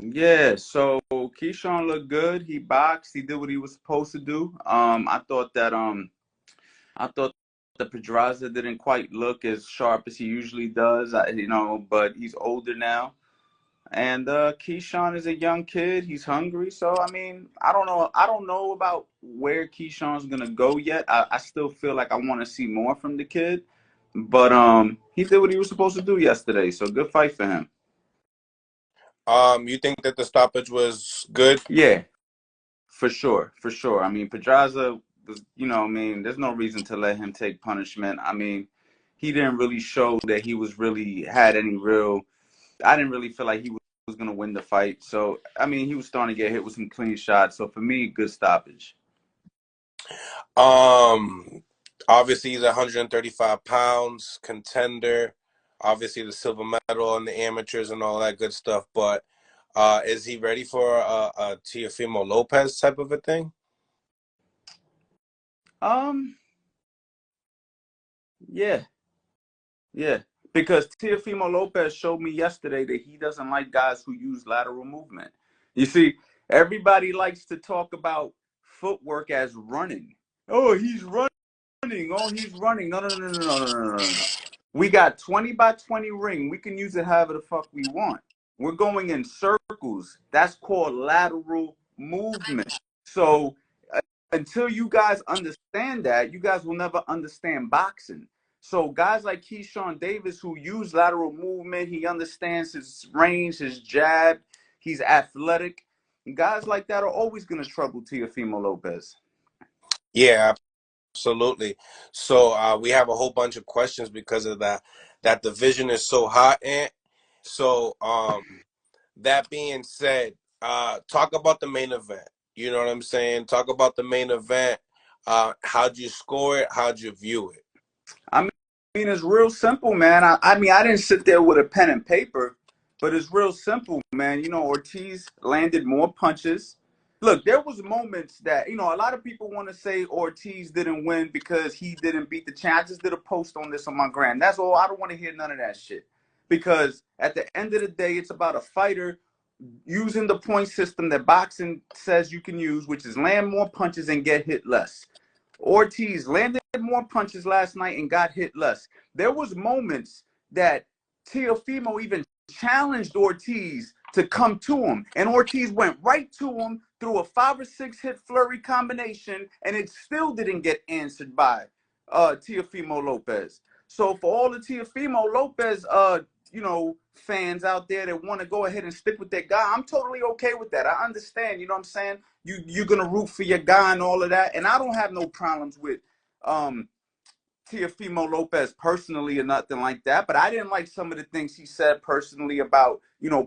Yeah, so Keyshawn looked good. He boxed. He did what he was supposed to do. I thought the Pedraza didn't quite look as sharp as he usually does. But he's older now. And Keyshawn is a young kid. He's hungry. So I mean, I don't know. I don't know about where Keyshawn's gonna go yet. I still feel like I want to see more from the kid. But he did what he was supposed to do yesterday. So good fight for him. You think that the stoppage was good? Yeah, for sure, for sure. I mean, Pedraza was, I mean, there's no reason to let him take punishment. I mean, he didn't really show that he was really had any real. I didn't really feel like he was going to win the fight. So, I mean, he was starting to get hit with some clean shots. So, for me, good stoppage. Um, Obviously he's 135 pounds, contender. Obviously the silver medal and the amateurs and all that good stuff. But is he ready for a Teofimo Lopez type of a thing? Um, yeah, yeah. Because Teofimo Lopez showed me yesterday that he doesn't like guys who use lateral movement. You see, everybody likes to talk about footwork as running. Oh, he's running. Oh, he's running. No, no, no, no, no, no, no, no, no. We got 20 by 20 ring. We can use it however the fuck we want. We're going in circles. That's called lateral movement. So until you guys understand that, you guys will never understand boxing. So guys like Keyshawn Davis, who use lateral movement, he understands his range, his jab, he's athletic. Guys like that are always going to trouble Teofimo Lopez. Yeah, absolutely. So we have a whole bunch of questions because of that. That division is so hot, and so that being said, talk about the main event. You know what I'm saying? Talk about the main event. How'd you score it? How'd you view it? I mean, it's real simple, man. I mean, I didn't sit there with a pen and paper, but it's real simple, man. Ortiz landed more punches. Look, there was moments that, a lot of people want to say Ortiz didn't win because he didn't beat the champ. I just did a post on this on my gram. That's all. I don't want to hear none of that shit. Because at the end of the day, it's about a fighter using the point system that boxing says you can use, which is land more punches and get hit less. Ortiz landed more punches last night and got hit less. There was moments that Teofimo even challenged Ortiz to come to him, and Ortiz went right to him through a 5 or 6 hit flurry combination, and it still didn't get answered by Teofimo Lopez. So for all the Teofimo Lopez, fans out there that want to go ahead and stick with their guy, I'm totally okay with that. I understand. You know what I'm saying? You're gonna root for your guy and all of that, and I don't have no problems with um Teofimo Lopez personally or nothing like that, but I didn't like some of the things he said personally about,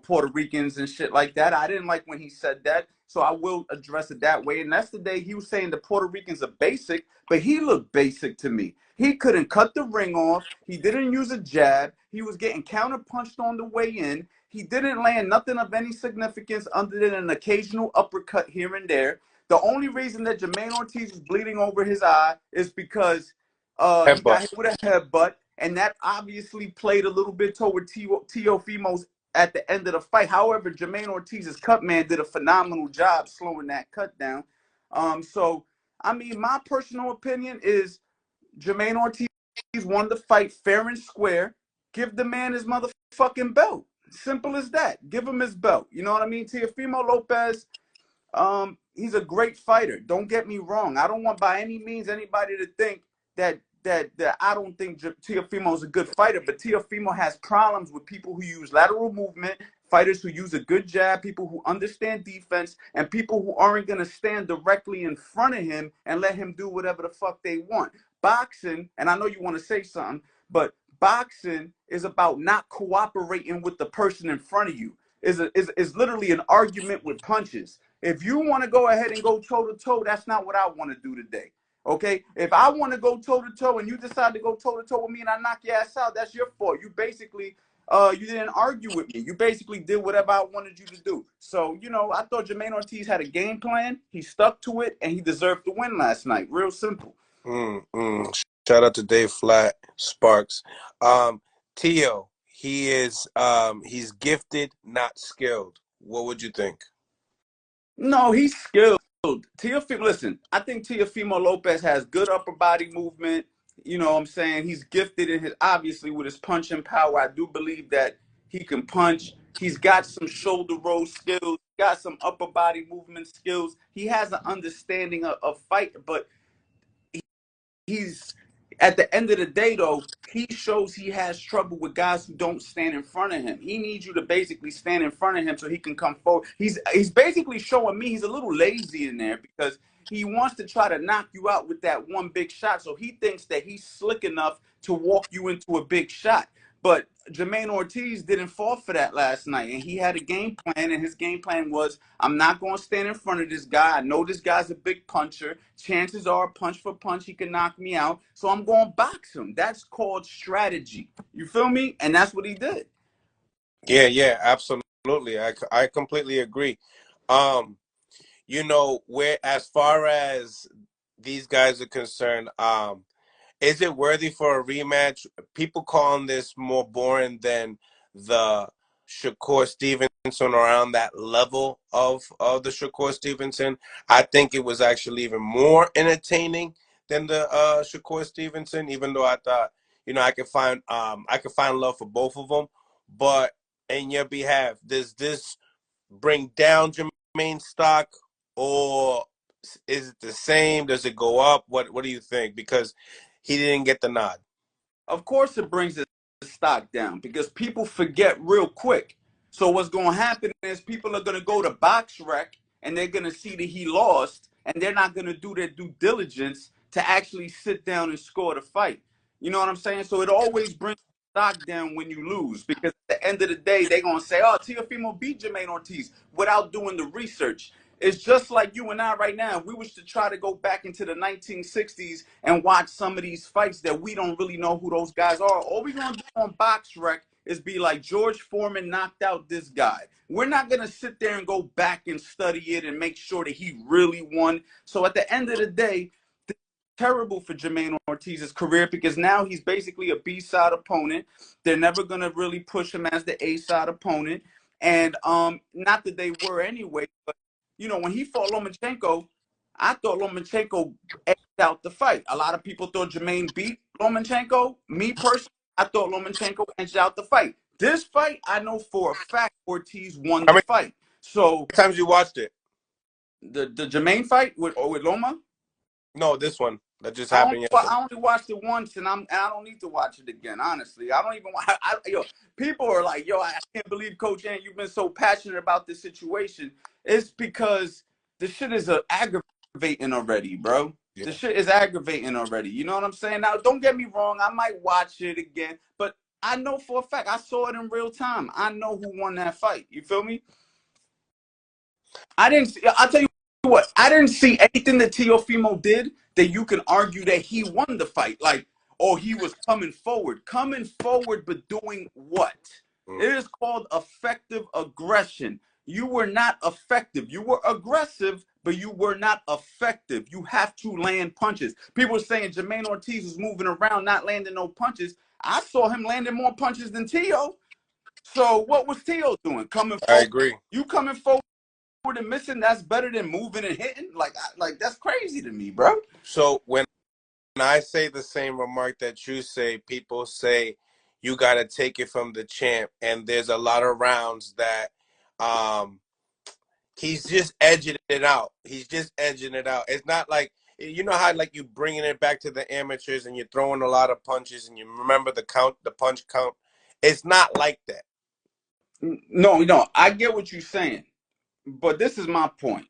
Puerto Ricans and shit like that. I didn't like when he said that, so I will address it that way. And that's the day he was saying the Puerto Ricans are basic, but he looked basic to me. He couldn't cut the ring off. He didn't use a jab. He was getting counterpunched on the way in. He didn't land nothing of any significance other than an occasional uppercut here and there. The only reason that Jamaine Ortiz was bleeding over his eye is because he got Headbutt. hit with a headbutt, and that obviously played a little bit toward Teofimo's at the end of the fight. However, Jamaine Ortiz's cut man did a phenomenal job slowing that cut down. So, I mean, my personal opinion is Jamaine Ortiz won the fight fair and square. Give the man his motherfucking belt. Simple as that. Give him his belt. You know what I mean? Teofimo Lopez, he's a great fighter. Don't get me wrong. I don't want by any means anybody to think that I don't think Teofimo is a good fighter, but Teofimo has problems with people who use lateral movement, fighters who use a good jab, people who understand defense, and people who aren't going to stand directly in front of him and let him do whatever the fuck they want. Boxing, and I know you want to say something, but boxing is about not cooperating with the person in front of you. Is literally an argument with punches. If you want to go ahead and go toe to toe, that's not what I want to do today. Okay, if I want to go toe to toe and you decide to go toe to toe with me and I knock your ass out, that's your fault. You basically, you didn't argue with me. You basically did whatever I wanted you to do. So, I thought Jamaine Ortiz had a game plan. He stuck to it, and he deserved to win last night. Real simple. Shout out to Dave Flat Sparks. Teo, he's gifted, not skilled. What would you think? No, he's skilled. Listen, I think Teofimo Lopez has good upper body movement. You know what I'm saying? He's gifted in his, obviously, with his punching power. I do believe that he can punch. He's got some shoulder roll skills, got some upper body movement skills. He has an understanding of fight, but he's at the end of the day though, he shows he has trouble with guys who don't stand in front of him. He needs you to basically stand in front of him so he can come forward. He's basically showing me he's a little lazy in there because he wants to try to knock you out with that one big shot. So he thinks that he's slick enough to walk you into a big shot. But Jamaine Ortiz didn't fall for that last night, and he had a game plan, and his game plan was, I'm not going to stand in front of this guy. I know this guy's a big puncher. Chances are, punch for punch, he can knock me out, so I'm going to box him. That's called strategy. You feel me? And that's what he did. Yeah, yeah, absolutely. I completely agree. Um, where as far as these guys are concerned, is it worthy for a rematch? People calling this more boring than the Shakur Stevenson, around that level of the Shakur Stevenson. I think it was actually even more entertaining than the Shakur Stevenson, even though I thought, I could find love for both of them. But in your behalf, does this bring down Jermaine's stock, or is it the same? Does it go up? What do you think? Because he didn't get the nod. Of course, it brings the stock down because people forget real quick. So what's going to happen is people are going to go to BoxRec and they're going to see that he lost, and they're not going to do their due diligence to actually sit down and score the fight. You know what I'm saying? So it always brings stock down when you lose because at the end of the day, they're going to say, oh, Teofimo beat Jamaine Ortiz without doing the research. It's just like you and I right now. If we was to try to go back into the 1960s and watch some of these fights that we don't really know who those guys are, all we're going to do on BoxRec is be like, George Foreman knocked out this guy. We're not going to sit there and go back and study it and make sure that he really won. So at the end of the day, it's terrible for Jamaine Ortiz's career because now he's basically a B-side opponent. They're never going to really push him as the A-side opponent. And not that they were anyway, but when he fought Lomachenko, I thought Lomachenko edged out the fight. A lot of people thought Jamaine beat Lomachenko. Me personally, I thought Lomachenko edged out the fight. This fight, I know for a fact Ortiz won How the many fight. So times you watched it? the Jamaine fight with Loma, No, this one that just I only, happened yesterday. I only watched it once, and I don't need to watch it again. Honestly, I don't even. People are like, yo, I can't believe Coach Ant, you've been so passionate about this situation. It's because the shit is aggravating already, bro. The Yeah. shit is aggravating already. You know what I'm saying? Now, don't get me wrong. I might watch it again, but I know for a fact I saw it in real time. I know who won that fight. You feel me? I didn't see, I'll tell you what, I didn't see anything that Teofimo did that you can argue that he won the fight. Like, oh, he was coming forward. Coming forward, but doing what? Mm. It is called effective aggression. You were not effective. You were aggressive, but you were not effective. You have to land punches. People are saying Jamaine Ortiz was moving around, not landing no punches. I saw him landing more punches than Teo. So what was Teo doing? Coming I forward. agree. You coming forward and missing, that's better than moving and hitting. Like that's crazy to me, bro. So when I say the same remark that you say, people say you got to take it from the champ, and there's a lot of rounds that um he's just edging it out. He's just edging it out. It's not like, how like you bringing it back to the amateurs and you're throwing a lot of punches and you remember the punch count. It's not like that. No, I get what you're saying, but this is my point.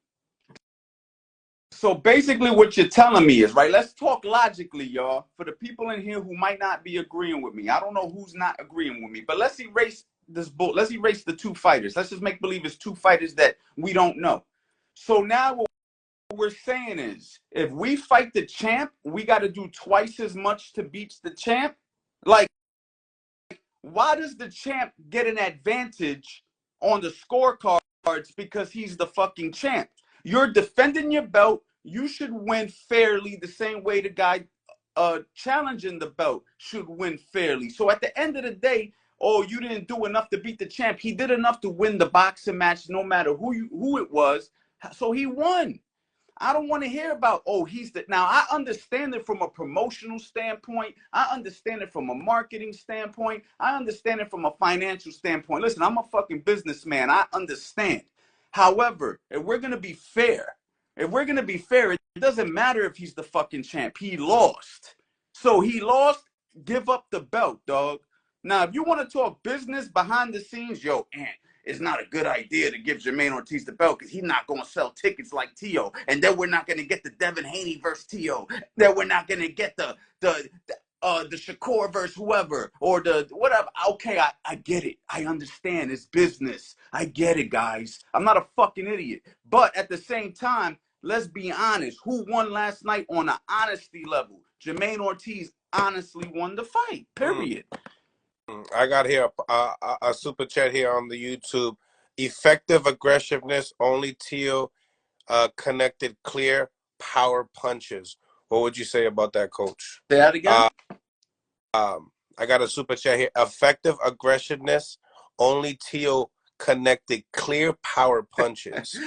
So basically, what you're telling me is, right? Let's talk logically, y'all. For the people in here who might not be agreeing with me, I don't know who's not agreeing with me, but let's erase this bull. Let's erase the two fighters. Let's just make believe it's two fighters that we don't know. So now what we're saying is, if we fight the champ, we got to do twice as much to beat the champ. Like, why does the champ get an advantage on the scorecards because he's the fucking champ? You're defending your belt. You should win fairly the same way the guy challenging the belt should win fairly. So at the end of the day, oh, you didn't do enough to beat the champ. He did enough to win the boxing match, no matter who it was. So he won. I don't want to hear about, oh, he's the. Now, I understand it from a promotional standpoint. I understand it from a marketing standpoint. I understand it from a financial standpoint. Listen, I'm a fucking businessman. I understand. However, if we're going to be fair, it doesn't matter if he's the fucking champ. He lost. So he lost, give up the belt, dog. Now, if you want to talk business behind the scenes, yo, Ant, it's not a good idea to give Jamaine Ortiz the belt because he's not going to sell tickets like Tio. And then we're not going to get the Devin Haney versus Tio. Then we're not going to get the Shakur versus whoever or the whatever. Okay, I get it. I understand. It's business. I get it, guys. I'm not a fucking idiot. But at the same time, let's be honest. Who won last night on an honesty level? Jamaine Ortiz honestly won the fight, period. I got here a super chat here on the YouTube. Effective aggressiveness, only Tio connected clear power punches. What would you say about that, Coach? Say that again. I got a super chat here. Effective aggressiveness, only Tio connected clear power punches.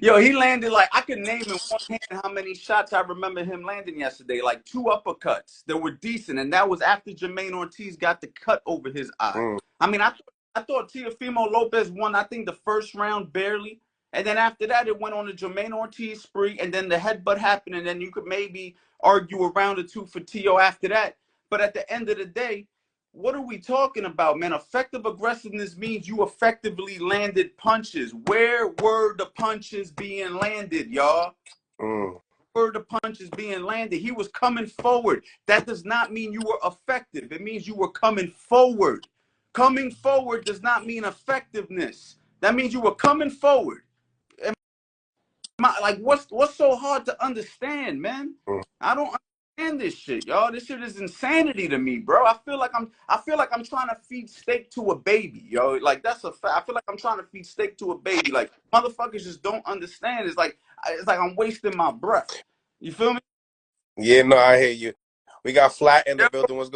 Yo, he landed like, I could name in one hand how many shots I remember him landing yesterday. Like 2 uppercuts that were decent, and that was after Jamaine Ortiz got the cut over his eye. I mean, I thought Teofimo Lopez won, I think, the first round barely. And then after that, it went on a Jamaine Ortiz spree, and then the headbutt happened, and then you could maybe argue a round or two for Tio after that. But at the end of the day, what are we talking about, man? Effective aggressiveness means you effectively landed punches. Where were the punches being landed, y'all? Where were the punches being landed? He was coming forward. That does not mean you were effective. It means you were coming forward. Coming forward does not mean effectiveness. That means you were coming forward. Like, what's so hard to understand, man? I don't understand this shit, y'all. This shit is insanity to me, bro. I feel like I'm trying to feed steak to a baby, yo. Like, that's a fact. I feel like I'm trying to feed steak to a baby. Like, motherfuckers just don't understand. It's like I'm wasting my breath. You feel me? Yeah, no, I hear you. We got Flat in the building. What's going